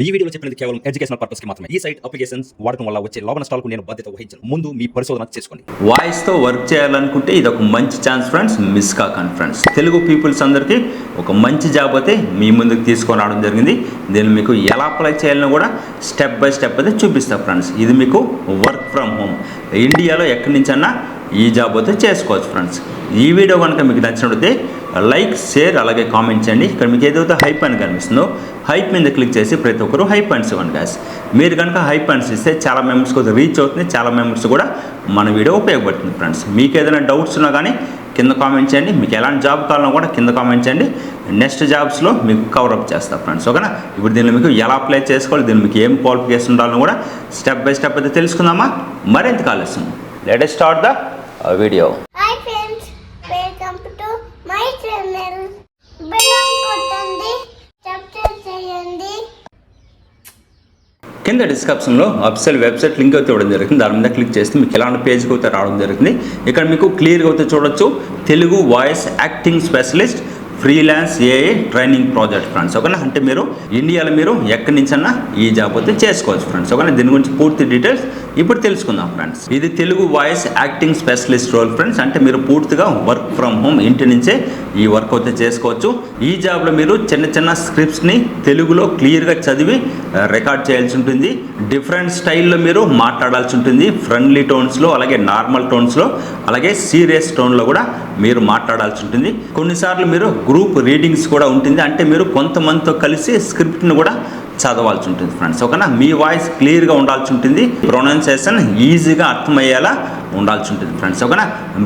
ఈ వీడియోలో చెప్పినది కేవలం ఎడ్యుకేషనల్ పర్పస్ కి మాత్రమే. ఈ సైట్ అప్లికేషన్స్ వాడటం వల్ల వచ్చే లాభ నష్టాలకు నేను బాధ్యత వహించను. ముందు మీ పరిశోధన చేసుకోండి. వాయిస్ తో వర్క్ చేయాలనుకుంటే ఇది ఒక మంచి ఛాన్స్ ఫ్రెండ్స్, మిస్ కాకండి ఫ్రెండ్స్. తెలుగు పీపుల్స్ అందరికీ ఒక మంచి జాబ్ అయితే మీ ముందుకు తీసుకొని రావడం జరిగింది. దీన్ని మీకు ఎలా అప్లై చేయాలని కూడా స్టెప్ బై స్టెప్ అయితే చూపిస్తా ఫ్రెండ్స్. ఇది మీకు వర్క్ ఫ్రమ్ హోమ్, ఇండియాలో ఎక్కడి నుంచన్నా ఈ జాబ్ అయితే చేసుకోవచ్చు ఫ్రెండ్స్. ఈ వీడియో కనుక మీకు నచ్చినట్లయితే లైక్, షేర్, అలాగే కామెంట్ చేయండి. ఇక్కడ మీకు ఏదైతే హైప్ అని కనిపిస్తుందో హైప్ మీద క్లిక్ చేసి ప్రతి ఒక్కరు హైప్ పాయింట్స్ ఇవ్వండి గాయస్. మీరు కనుక హైప్ పాయింట్స్ ఇస్తే చాలా మెంబర్స్కి అయితే రీచ్ అవుతుంది, చాలా మెంబర్స్ కూడా మన వీడియో ఉపయోగపడుతుంది ఫ్రెండ్స్. మీకు ఏదైనా డౌట్స్ ఉన్నా కానీ కింద కామెంట్ చేయండి. మీకు ఎలాంటి జాబ్ కావాలన్నా కూడా కింద కామెంట్ చేయండి. నెక్స్ట్ జాబ్స్లో మీకు కవరప్ చేస్తాను ఫ్రెండ్స్, ఓకేనా? ఇప్పుడు దీనిలో మీకు ఎలా అప్లై చేసుకోవాలి, దీన్ని మీకు ఏం క్వాలిఫికేషన్ ఉండాలని కూడా స్టెప్ బై స్టెప్ అయితే తెలుసుకుందామా. మరింత ఆలస్యం, let us start the video. Hi friends, welcome to my channel. Bell కొట్టండి, సబ్స్క్రైబ్ చేయండి. కింద డిస్క్రిప్షన్లో అఫీషియల్ వెబ్సైట్ లింక్ అయితే ఇవ్వడం జరుగుతుంది. దాని మీద క్లిక్ చేస్తే మీకు ఇలాంటి పేజ్కి అయితే రావడం జరుగుతుంది. ఇక్కడ మీకు క్లియర్గా అయితే చూడొచ్చు, Telugu voice acting specialist freelance AI training project friends, ఓకేనా? అంటే మీరు ఇండియాలో మీరు ఎక్కడి నుంచన్నా ఈ జాబ్ అయితే చేసుకోవచ్చు ఫ్రెండ్స్, ఓకేనా? దీని గురించి పూర్తి డీటెయిల్స్ ఇప్పుడు తెలుసుకుందాం ఫ్రెండ్స్. ఇది Telugu voice acting specialist role friends. అంటే మీరు పూర్తిగా వర్క్ ఫ్రమ్ హోమ్, ఇంటి నుంచే ఈ వర్క్ అయితే చేసుకోవచ్చు. ఈ జాబ్లో మీరు చిన్న చిన్న స్క్రిప్ట్స్ని తెలుగులో క్లియర్గా చదివి రికార్డ్ చేయాల్సి ఉంటుంది. డిఫరెంట్ స్టైల్లో మీరు మాట్లాడాల్సి ఉంటుంది. ఫ్రెండ్లీ టోన్స్లో, అలాగే నార్మల్ టోన్స్లో, అలాగే సీరియస్ టోన్లో కూడా మీరు మాట్లాడాల్సి ఉంటుంది. కొన్నిసార్లు మీరు గ్రూప్ రీడింగ్స్ కూడా ఉంటుంది. అంటే మీరు కొంతమందితో కలిసి స్క్రిప్ట్ని కూడా చదవాల్సి ఉంటుంది ఫ్రెండ్స్, ఓకేనా? మీ వాయిస్ క్లియర్గా ఉండాల్సి ఉంటుంది. ప్రొనౌన్సియేషన్ ఈజీగా అర్థమయ్యేలా ఉండాల్సి ఉంటుంది ఫ్రెండ్స్, ఓకేనా?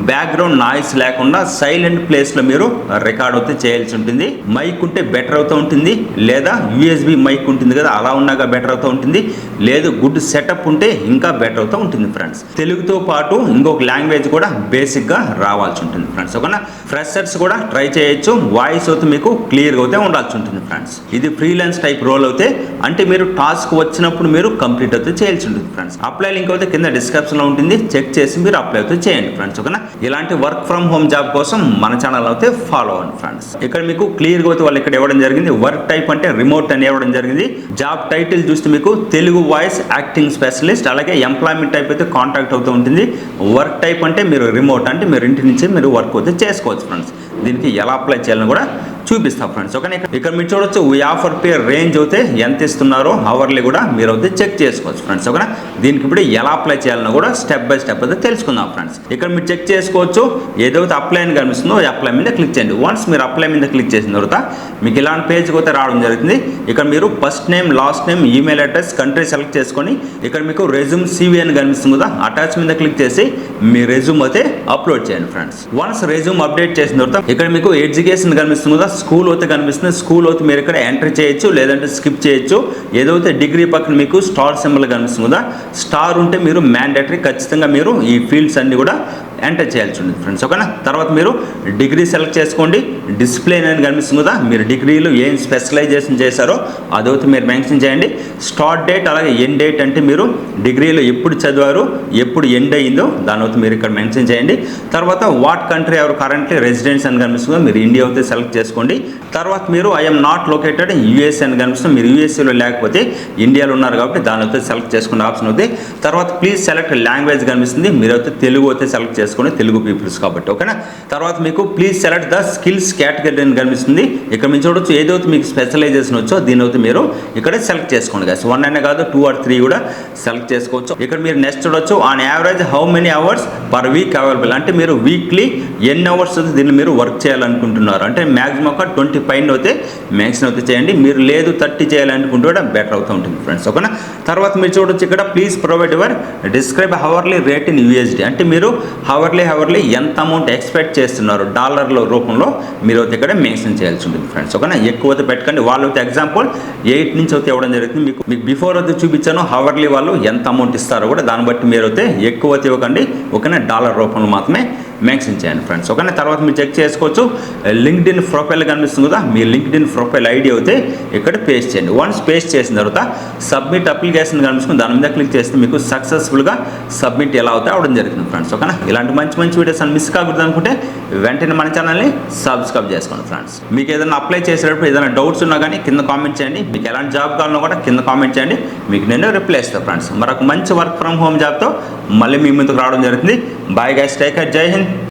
బ్యాక్గ్రౌండ్ నాయిస్ లేకుండా సైలెంట్ ప్లేస్లో మీరు రికార్డ్ అయితే చేయాల్సి ఉంటుంది. మైక్ ఉంటే బెటర్ అవుతూ ఉంటుంది, లేదా యూఎస్బి మైక్ ఉంటుంది కదా, అలా ఉన్నాక బెటర్ అవుతూ ఉంటుంది. లేదు గుడ్ సెటప్ ఉంటే ఇంకా బెటర్ అవుతూ ఉంటుంది ఫ్రెండ్స్. తెలుగుతో పాటు ఇంకొక లాంగ్వేజ్ కూడా బేసిక్గా రావాల్సి ఉంటుంది ఫ్రెండ్స్, ఓకేనా? ఫ్రెషర్స్ కూడా ట్రై చేయొచ్చు. వాయిస్ అయితే మీకు క్లియర్గా అయితే ఉండాల్సి ఉంటుంది ఫ్రెండ్స్. ఇది ఫ్రీలాన్స్ టైప్ రోల్ అయితే, అంటే మీరు టాస్క్ వచ్చినప్పుడు మీరు కంప్లీట్ అయితే చేయాల్సి ఉంటుంది ఫ్రెండ్స్. అప్లై లింక్ అయితే కింద డిస్క్రిప్షన్లో ఉంటుంది, చెక్ చేసి మీరు అప్లై అయితే చేయండి ఫ్రెండ్స్, ఓకేనా? ఇలాంటి వర్క్ ఫ్రమ్ హోమ్ జాబ్ కోసం మన ఛానల్ అయితే ఫాలో అవ్వండి ఫ్రెండ్స్. ఇక్కడ మీకు క్లియర్గా అయితే వాళ్ళు ఇక్కడ ఇవ్వడం జరిగింది. వర్క్ టైప్ అంటే రిమోట్ అని ఇవ్వడం జరిగింది. జాబ్ టైటిల్ చూస్తే మీకు తెలుగు వాయిస్ యాక్టింగ్ స్పెషలిస్ట్, అలాగే ఎంప్లాయ్మెంట్ టైప్ అయితే కాంటాక్ట్ అవుతూ ఉంటుంది. వర్క్ టైప్ అంటే మీరు రిమోట్, అంటే మీరు ఇంటి నుంచే మీరు వర్క్ అయితే చేసుకోవచ్చు ఫ్రెండ్స్. దీనికి ఎలా అప్లై చేయాలని కూడా చూపిస్తాం ఫ్రెండ్స్, ఓకే? ఇక్కడ మీరు చూడొచ్చు ఈ ఆఫర్ పే రేంజ్ అయితే ఎంత ఇస్తున్నారో అవర్లీ కూడా మీరు అయితే చెక్ చేసుకోవచ్చు ఫ్రెండ్స్, ఓకేనా? దీనికి ఇప్పుడు ఎలా అప్లై చేయాలన్నా కూడా స్టెప్ బై స్టెప్ అయితే తెలుసుకుందాం ఫ్రెండ్స్. ఇక్కడ మీరు చెక్ చేసుకోవచ్చు, ఏదైతే అప్లై అని కనిపిస్తుందో అప్లై మీద క్లిక్ చేయండి. వన్స్ మీరు అప్లై మీద క్లిక్ చేసిన తర్వాత మీకు ఇలాంటి పేజ్కి అయితే రావడం జరుగుతుంది. ఇక్కడ మీరు first name, last name, email address, country select చేసుకొని ఇక్కడ మీకు రెజ్యూమ్ CV అని కనిపిస్తుంది కదా, అటాచ్ మీద క్లిక్ చేసి మీ రెజ్యూమ్ అయితే అప్లోడ్ చేయండి ఫ్రెండ్స్. వన్స్ రెజ్యూమ్ అప్డేట్ చేసిన తర్వాత ఇక్కడ మీకు ఎడ్యుకేషన్ కనిపిస్తుంది కదా, స్కూల్ అయితే కనిపిస్తుంది. స్కూల్ అయితే మీరు ఇక్కడ ఎంటర్ చేయొచ్చు, లేదంటే స్కిప్ చేయొచ్చు. ఏదైతే డిగ్రీ పక్కన మీకు స్టార్ సింబల్ కనిపిస్తుంది కదా, స్టార్ ఉంటే మీరు మ్యాండేటరీ, ఖచ్చితంగా మీరు ఈ ఫీల్డ్స్ అన్ని కూడా ఎంటర్ చేయాల్సి ఉంటుంది ఫ్రెండ్స్, ఓకేనా? తర్వాత మీరు డిగ్రీ సెలెక్ట్ చేసుకోండి. డిస్ప్లే అని కనిపిస్తుంది కదా, మీరు డిగ్రీలో ఏం స్పెషలైజేషన్ చేశారో అదైతే మీరు మెన్షన్ చేయండి. స్టార్ట్ డేట్, అలాగే ఎండ్ డేట్, అంటే మీరు డిగ్రీలో ఎప్పుడు చదివారు, ఎప్పుడు ఎండ్ అయ్యిందో దాని అయితే మీరు ఇక్కడ మెన్షన్ చేయండి. తర్వాత వాట్ కంట్రీ ఎవరు కరెంట్లీ రెసిడెన్స్ అని కనిపిస్తుందో మీరు ఇండియా అయితే సెలెక్ట్ చేసుకోండి. తర్వాత మీరు ఐఎమ్ నాట్ లొకేటెడ్ యూఎస్ అని కనిపిస్తుంది. మీరు యూఎస్ఏలో లేకపోతే ఇండియాలో ఉన్నారు కాబట్టి దాని అయితే సెలెక్ట్ చేసుకునే ఆప్షన్ అవుతుంది. తర్వాత ప్లీజ్ సెలెక్ట్ లాంగ్వేజ్ కనిపిస్తుంది. మీరు అయితే తెలుగు అయితే సెలెక్ట్ చేసుకుని, తెలుగు పీపుల్స్ కాబట్టి, ఓకేనా? తర్వాత మీకు please select the skills category అని కనిపిస్తుంది. ఇక్కడ మీరు చూడొచ్చు ఏదైతే మీకు స్పెషలైజేషన్ వచ్చో దీని అయితే మీరు ఇక్కడ సెలెక్ట్ చేసుకోండి గాయస్. 1 అనే కాదు, 2 or 3 కూడా సెలెక్ట్ చేసుకోవచ్చు. ఇక్కడ మీరు నెక్స్ట్ చూడొచ్చు, on average how many hours per week available, అంటే మీరు వీక్లీ ఎన్ని అవర్స్ అయితే దీన్ని మీరు వర్క్ చేయాలనుకుంటున్నారు. అంటే మ్యాక్సిమం ఒక 20 పైన అయితే మ్యాక్సిమం అయితే చేయండి. మీరు లేదు 30 చేయాలనుకుంటే కూడా బెటర్ అవుతూ ఉంటుంది ఫ్రెండ్స్, ఓకేనా? తర్వాత మీరు చూడొచ్చు ఇక్కడ please provide your describe hourly rate in USD, అంటే మీరు హవర్లీ ఎంత అమౌంట్ ఎక్స్పెక్ట్ చేస్తున్నారు డాలర్ల రూపంలో మీరు అయితే ఇక్కడ మెన్షన్ చేయాల్సి ఉంటుంది ఫ్రెండ్స్, ఓకేనా? ఎక్కువ అయితే పెట్టకండి. వాళ్ళు అయితే ఎగ్జాంపుల్ 8 నుంచి అయితే ఇవ్వడం జరుగుతుంది. మీకు బిఫోర్ అయితే చూపించాను హవర్లీ వాళ్ళు ఎంత అమౌంట్ ఇస్తారో కూడా, దాన్ని బట్టి మీరు అయితే ఎక్కువ అయితే ఇవ్వకండి, ఓకేనా? డాలర్ రూపంలో మాత్రమే మెన్షన్ చేయండి ఫ్రెండ్స్. ఓకేనా, తర్వాత మీరు చెక్ చేసుకోవచ్చు. లింక్డ్ఇన్ ప్రొఫైల్ కనిపిస్తుంది కదా, మీ లింక్డ్ఇన్ ప్రొఫైల్ ఐడి అయితే ఇక్కడ పేస్ట్ చేయండి. వన్స్ పేస్ట్ చేసిన తర్వాత సబ్మిట్ అప్లికేషన్ కనిపిస్తుంది, దాని మీద క్లిక్ చేస్తే మీకు సక్సెస్ఫుల్గా సబ్మిట్ ఎలా అవుతాయి అవడం జరుగుతుంది ఫ్రెండ్స్. ఓకేనా, ఇలాంటి మంచి మంచి వీడియోస్ అని మిస్ కాకూడదు అనుకుంటే వెంటనే మన ఛానల్ని సబ్స్క్రైబ్ చేసుకోండి ఫ్రెండ్స్. మీకు ఏదైనా అప్లై చేసేటప్పుడు ఏదైనా డౌట్స్ ఉన్నా కానీ కింద కామెంట్ చేయండి. మీకు ఎలాంటి జాబ్ కావాలన్నా కూడా కింద కామెంట్ చేయండి, మీకు నేను రిప్లై ఇస్తాను ఫ్రెండ్స్. మరొక మంచి వర్క్ ఫ్రమ్ హోమ్ జాబ్తో మళ్ళీ మీ ముందుకు రావడం జరుగుతుంది. బాయ్ గైస్, టేక్ కేర్, జై హింద్.